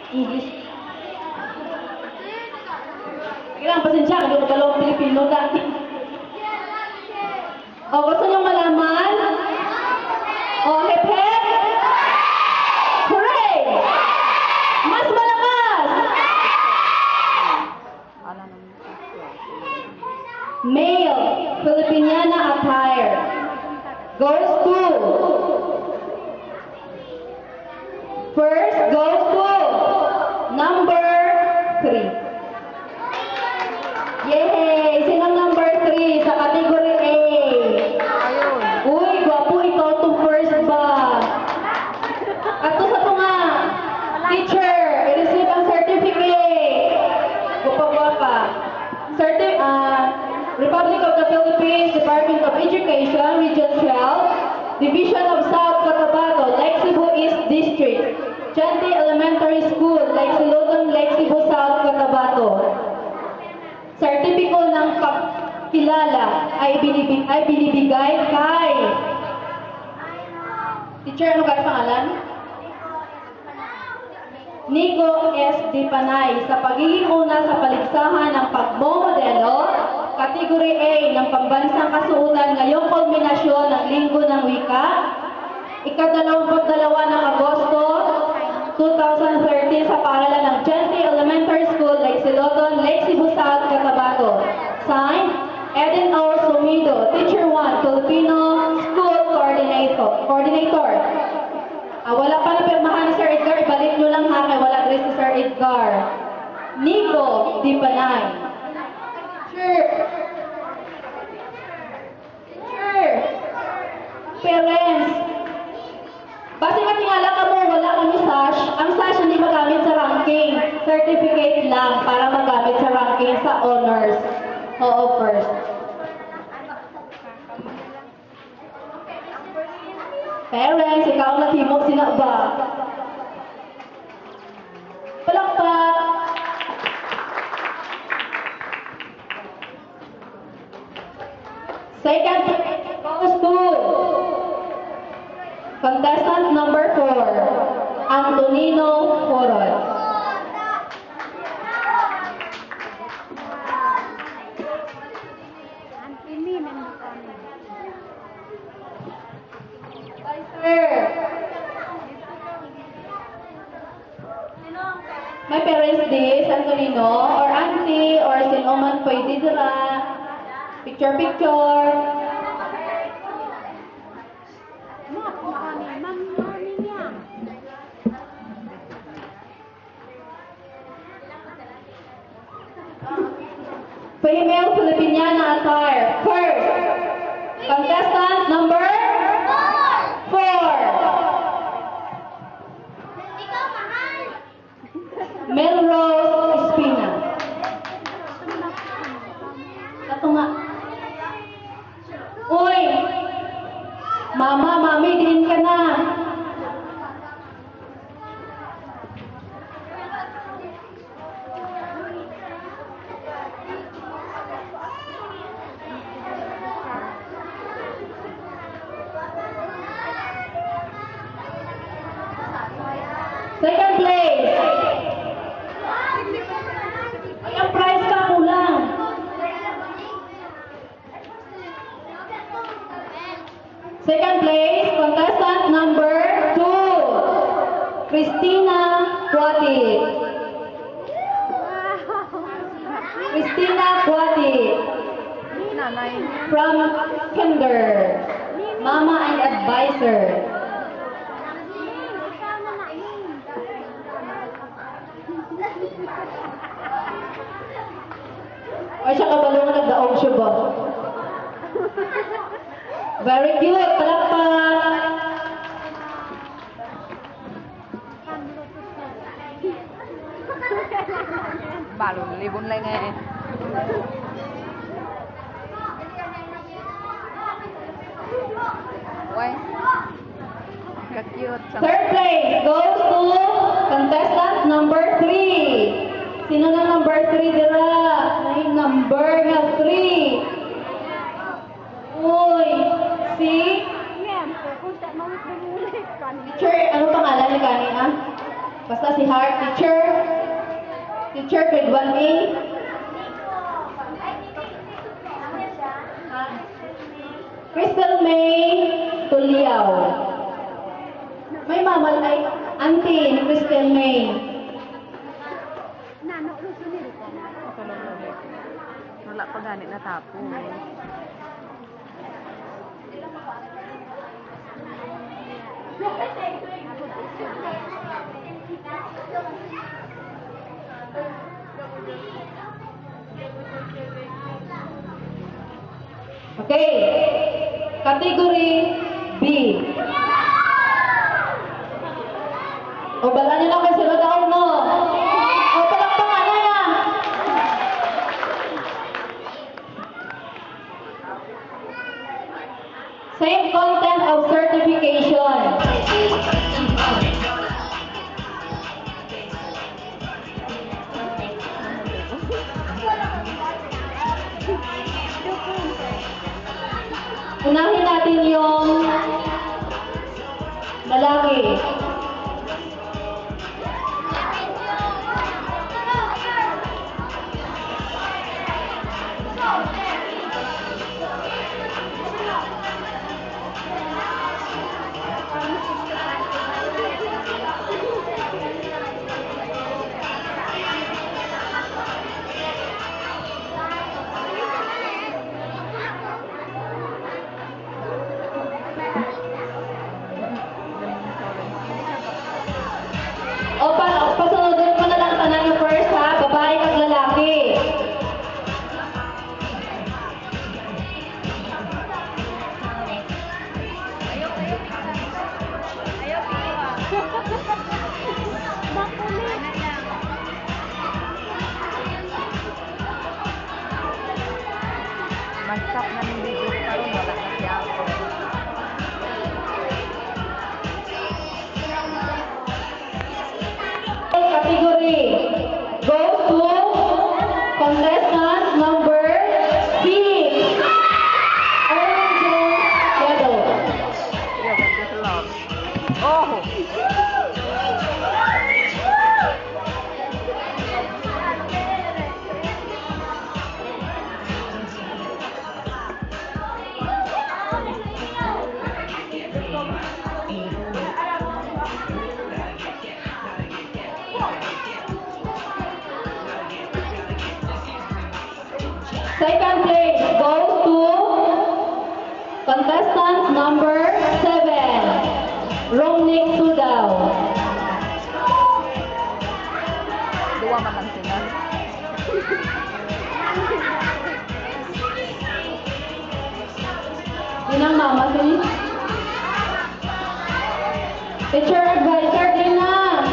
English. Kailangan pasensya, hindi ko dalawang Pilipino dati. O, gusto nyo malaman? O, hep hep! Hooray! Mas malakas! Male, Filipiniana attire. Goes to. First goes to number 3. Yay! Sinong number 3 sa category A? Uy, gwapo ikaw to first ba? At to sa to nga, teacher, i-receive ang certificate. Gwapo-gwapa. Republic of the Philippines, Department of Education, Region 12, Division of South Cotabato, Lake Cebu East District, Chante Elementary School, Lake Siloton, Lake Cebu South Cotabato. Sertipiko ng pagkilala ay binibigay kay teacher, ano kaya pangalan? Nico S. D. Panay sa pagiging una sa paligsahan ng pagmomodelo, Category A ng pambansang kasuotan ngayong kulminasyon ng Linggo ng Wika, ika-22 ng Agosto 2013 sa paaralan ng Chante Elementary School, Lake Siloton, Lake Cebu South, Cotabato. Signed, Eden O. Sumido, Teacher 1, Filipino School Coordinator. Wala pa na pirmahan ni Sir Edgar, ibalik nyo lang ha, kaya wala dress si Sir Edgar. Nico Di Panay. Teacher. Parents. Base matingala ka mo, wala kami sash. Ang sash hindi magamit sa ranking. Certificate lang para magamit sa ranking sa honors. Oo, first. Parents, ikaw ang natimok sinaba. Palakpak. Second goes to contestant number 4, Antonino Forod. May parents this, Antonino, or auntie, or sino man pwede dira. Picture. Female Filipiniana attire. First, contestant number 4. Melrose Espina. Ito nga. Uy! Mama, mami, din ka na. Second place. Ay, ang prize ka kulang. Second place, contestant number 2, Christina Cuati. Christina Cuati. From Kinder. Mama and advisor. Ay, siya kabalo nga nagdaog siya ba? Very cute, palakpak! Balon libon lang eh. Why? Ka-cute. Third place goes to contestant number 3. Sino na number 3 dira? Ay, number nga 3. Uy, si? Teacher, ano pangalan ni kanina? Basta si Heart, teacher. Teacher, grade 1A. Crystal May Tuliao. May mamal ay auntie ni Crystal May. Wala pa ganit na tapo. Okay. Category B. O bala niyo lang kasi daw mo. O palakpakan na yan. Same content of certification. Unahin natin yung lalaki. O pasunodin ko na lang tanan yung first ha, babae kag lalaki. Mag-stop na ng video pero wala na siya ako. Category goes to contestant number 6. Orange Shadow. Yo, just love. Oh! Second place goes to contestant number 7. Romnick Sudaw. Dua man lang sila. Yun ang mama si teacher advisor din na.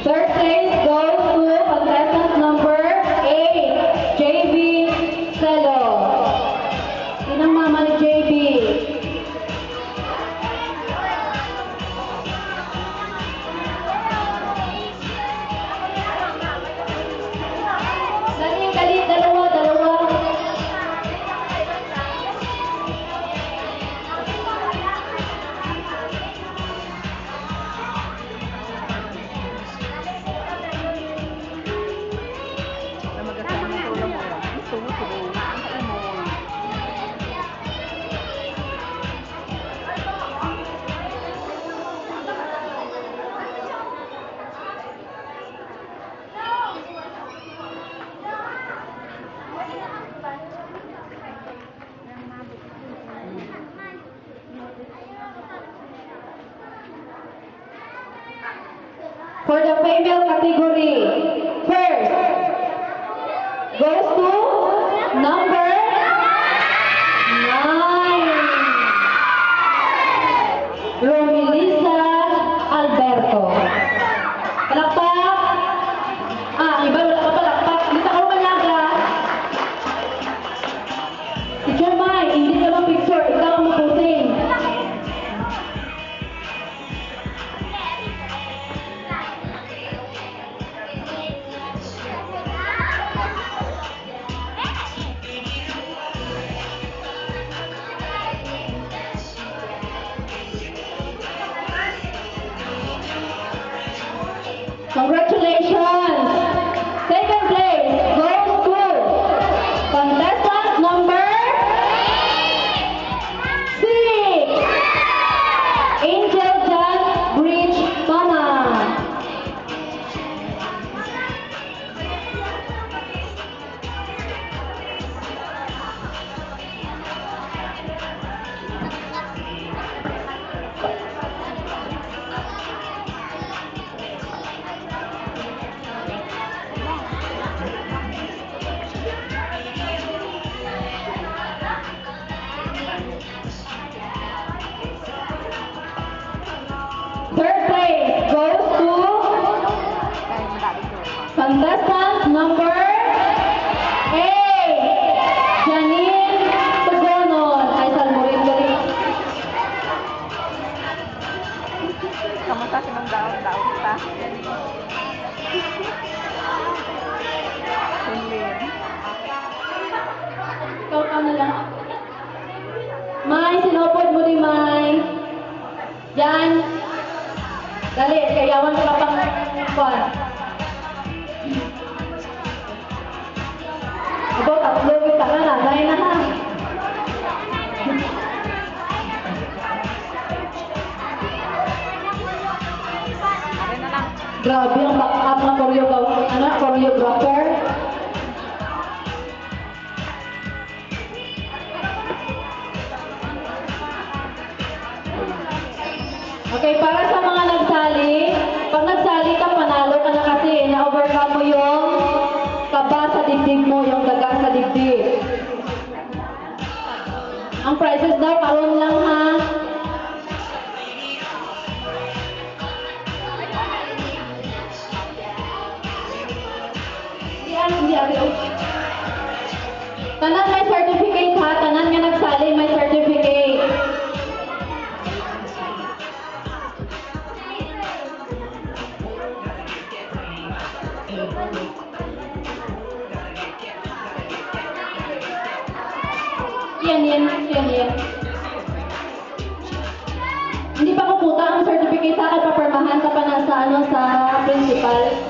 Third place goes to contestant number 8, JB Celo. Yun ang mama ni JB. Dali, dalawa. Na magasama ng tulong mo. Gusto mo tulong. Ang mo. For the female category, first goes to number 9, Romilisa Alberto. Palakpak! Iba wala ka palakpak. Dito ka manyaga. Teacher Mai, hindi ka lang picture. Ikaw ang maputing. Third place goes to Kaya madami tropa. contestant number 8, Janine Tugonon. Ay, salmurin galing. Kamusta si Mang Daon ta? Sinlin. Ikaw ka na lang. May, sinupod mo ni May. Yan. Dali, kayawan ka pang kwan. Abo, tatlo kita ka na. Dahil na ha. Aray na lang. Grabe ang back-up na choreographer. Okay, para sa mga nagsali, pag nagsali ka, panalo ka na kasi na-overcome mo yung kaba sa dibdib mo, yung daga sa dibdib. Ang prizes daw, karon lang ha. Hindi. Tanan may certificate ha, tanan nga nagsali may certificate. Yan. Hindi pa kukuta ang certificate sa akin, papirmahan sa sa principal.